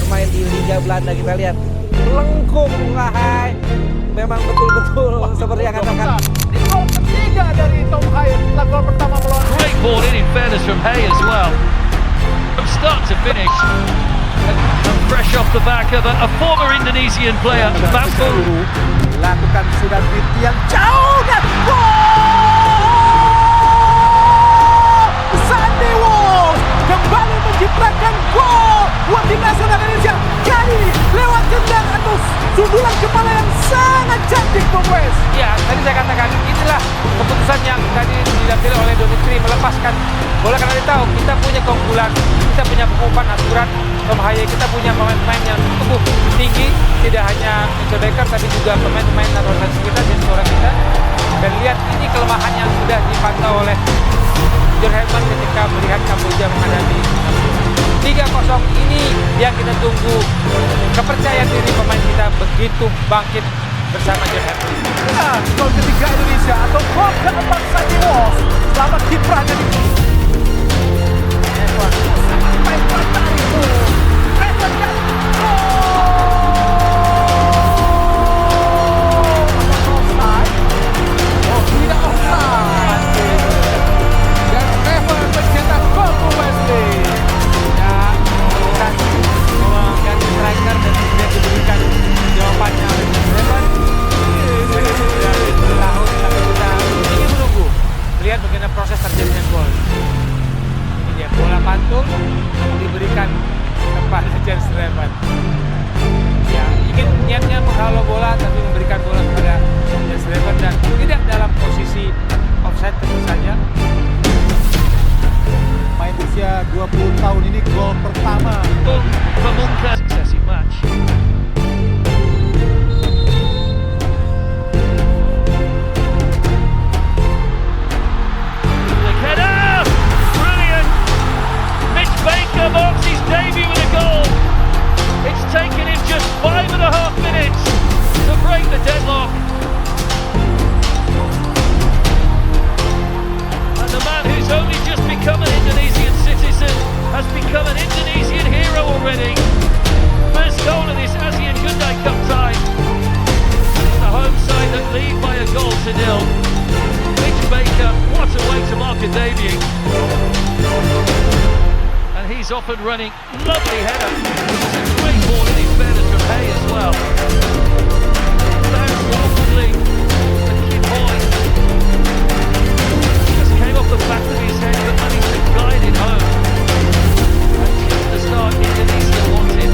bermain di Liga Belanda. Kita lihat melengkung, wahai. Memang betul-betul seperti yang katakan. Di gol ketiga dari Tom Haye setelah gol pertama melawan. Great ball in fairness from Hay as well. From start to finish. And fresh off the back of a former Indonesian player, Bambu. Lakukan sudah di tiang jauh dan gol! Sandy Walsh kembali menciptakan gol buat tim nasional Indonesia. Kali ini lewat tendang atau sundulan kepala yang sangat cantik, Bung Wes. Ya, tadi saya katakan inilah keputusan yang tadi diambil oleh Donitri melepaskan bola karena dia tahu kita punya keunggulan, kita punya pengumpan aturan. Tom Haye, kita punya pemain-pemain yang cukup tinggi, tidak hanya Mitchell Baker tapi juga pemain-pemain naturalisasi kita, diaspora kita. Dan lihat ini kelemahan yang sudah dipantau oleh John Herdman ketika melihat Kamboja menghadapi 3-0. Ini yang kita tunggu, kepercayaan diri pemain kita begitu bangkit bersama John Herdman. Ya, gol ketiga Indonesia atau gol keempat Sandy Walsh selama kiprahnya di lihat bagaimana proses terjadinya gol. Ini dia, bola pantul diberikan kepada Jens Revan. Ya, ingin niatnya menghalau bola tapi memberikan bola kepada Jens Revan dan tidak dalam posisi offside tentu saja. main usia 20 tahun ini gol pertama. Pamungkas successive match. Baker marks his debut with a goal. It's taken him just 5.5 minutes to break the deadlock. And the man who's only just become an Indonesian citizen has become an Indonesian hero already. First goal of this ASEAN Hyundai Cup tie. The home side that lead by a goal to nil. Mitch Baker, what a way to mark a debut. He's off and running, lovely header. It's a great ball in fairness from Hay as well. Bounced awkwardly, the kid boy just came off the back of his head but managed to guide it home. And just the start Indonesia wanted.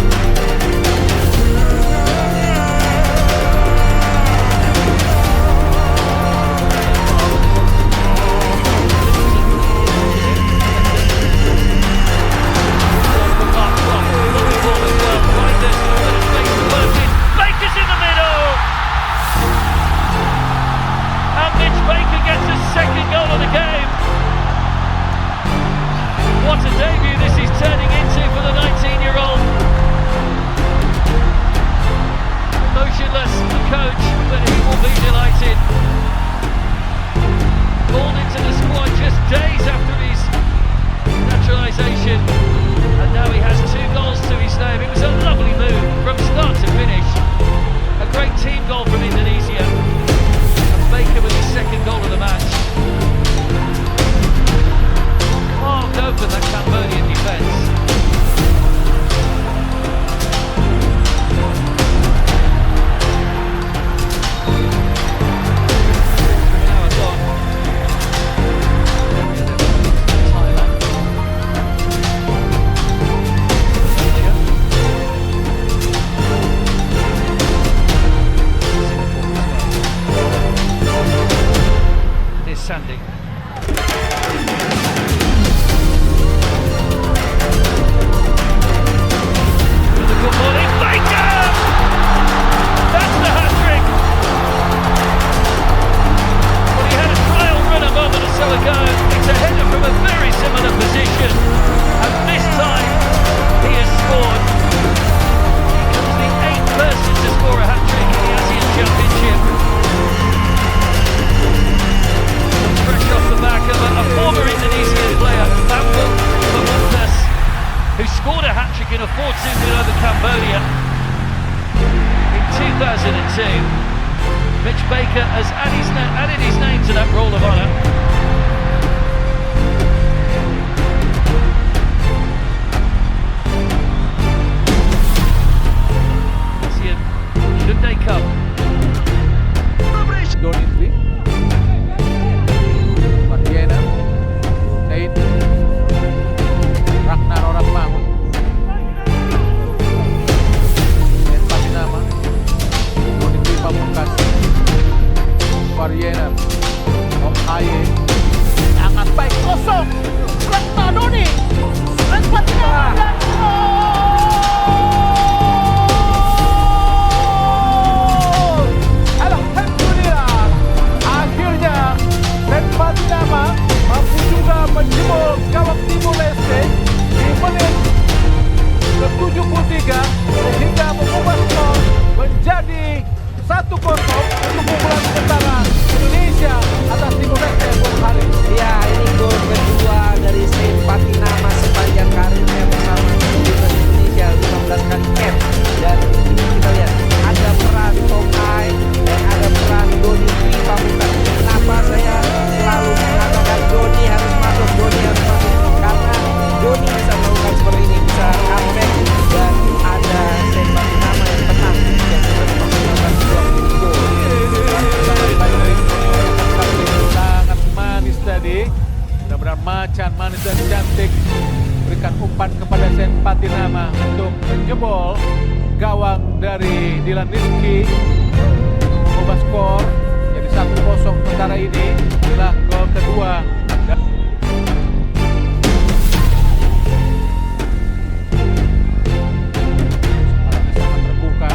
champion over Cambodia in 2002. Mitch Baker has added his name to that roll of honour. ASEAN Hyundai Cup. Donitri, Mardiana, Nate, Ragnar orang bangun, Nate Patinama, Donitri Pamungkas, Mardiana, Om Haye, sangat baik kosong, Ragnar Doni, Nate Patinama dan Patinama mampu juga menjebol gawang Timor Leste di menit ke-73 sehingga mengubah skor menjadi 1-0 untuk keunggulan sementara Indonesia atas Timor Leste Bung Hari. Ya, ini gol kedua dari Saint Patinama sepanjang karirnya bersama timnas Indonesia, 15 kali cap. Dan ini kita lihat ada peran Tom Hai dan ada peran Doni Tri Pamungkas. Kenapa saya selalu mengatakan Doni harus masuk, karena Doni bisa melakukan seperti ini, bisa comeback, dan ada Saint Patinama yang tenang yang bisa melakukan gol. Sangat manis tadi, benar-benar macan, manis dan cantik. Berikan umpan kepada Saint Patinama untuk menjebol gawang dari Dylan Rizky, mengubah skor jadi 1-0. Sementara ini adalah gol kedua. Sangat terbuka,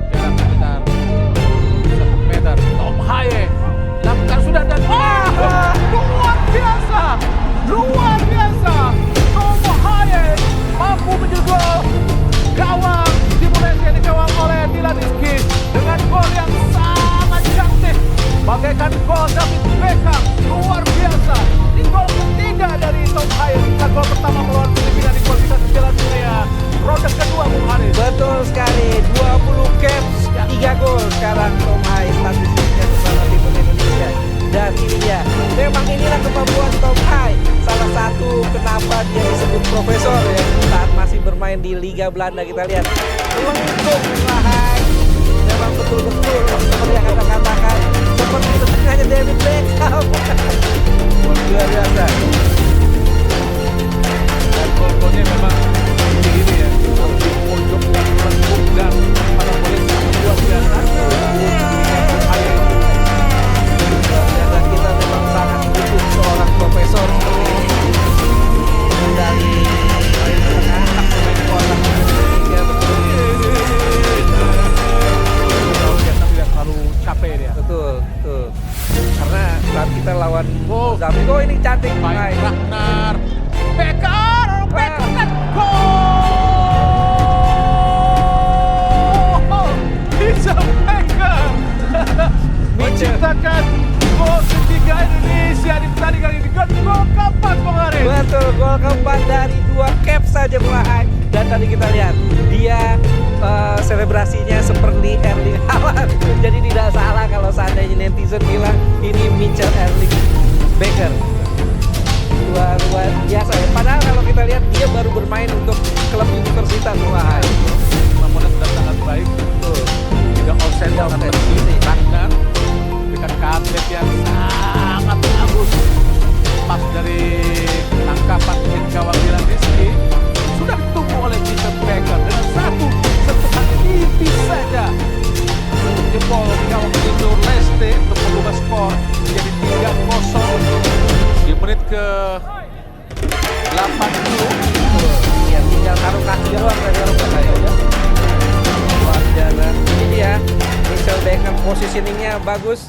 jarak sekitar 1 meter. Tom Haye lakukan sudah dan luar biasa. Tom Haye mampu menjebol gawang Timor Leste yang dikawal oleh Dylan Rizky dengan gol yang sangat cantik, bagaikan gol David Beckham. Luar biasa. Ini gol ketiga dari Tom Haye. Jika gol pertama melawan Filipina di kualifikasi Piala Dunia ronde kedua, Bung Haris. Betul sekali, 20 caps, 3 gol sekarang Tom Hai statistiknya bersama timnas Indonesia. Dan ini dia, memang inilah kemampuan Tom Hai. Salah satu kenapa dia disebut profesor ya saat masih bermain di Liga Belanda. Kita lihat lengkung Hai, memang betul-betul seperti yang Anda katakan, seperti tengahnya David Beckham. Luar biasa. Dan gol-golnya memang ini ya, di pojok dan lengkung dan pada polisi luar biasa. Dan kita memang sangat butuh seorang profesor seperti ini dari anak pemain kotak Indonesia. Betul. Kita tidak terlalu capek dia. Betul. Karena saat kita lawan Mozambik, ini cantik. Baik, Ragnar Becker dan gol! Bisa Becker menciptakan gol ketiga Indonesia di pertandingan ini. Gol keempat, Bung Haris. Betul, gol keempat dari 2 cap saja mulai. Dan tadi kita lihat dia selebrasinya seperti Erling Haaland. Jadi tidak salah kalau seandainya netizen bilang ini Mitchell Erling Baker. Luar biasa ya. Padahal kalau kita lihat dia baru bermain untuk klub universitas mulai. Namun sudah sangat baik. Betul. Tidak offset sangat bersih. Ragnar berikan comeback yang sangat bagus. Pas dari tangkapan gawang Dylan Rizky sudah ditunggu oleh Peter Becker dengan satu sentuhan tipis saja jempol gawang Timor Leste untuk mengubah skor menjadi 3-0 di menit ke 80. Ya tinggal taruh kaki doang dari saya ya. Luar biasa. Ini dia Mitchell Beckham, positioningnya bagus.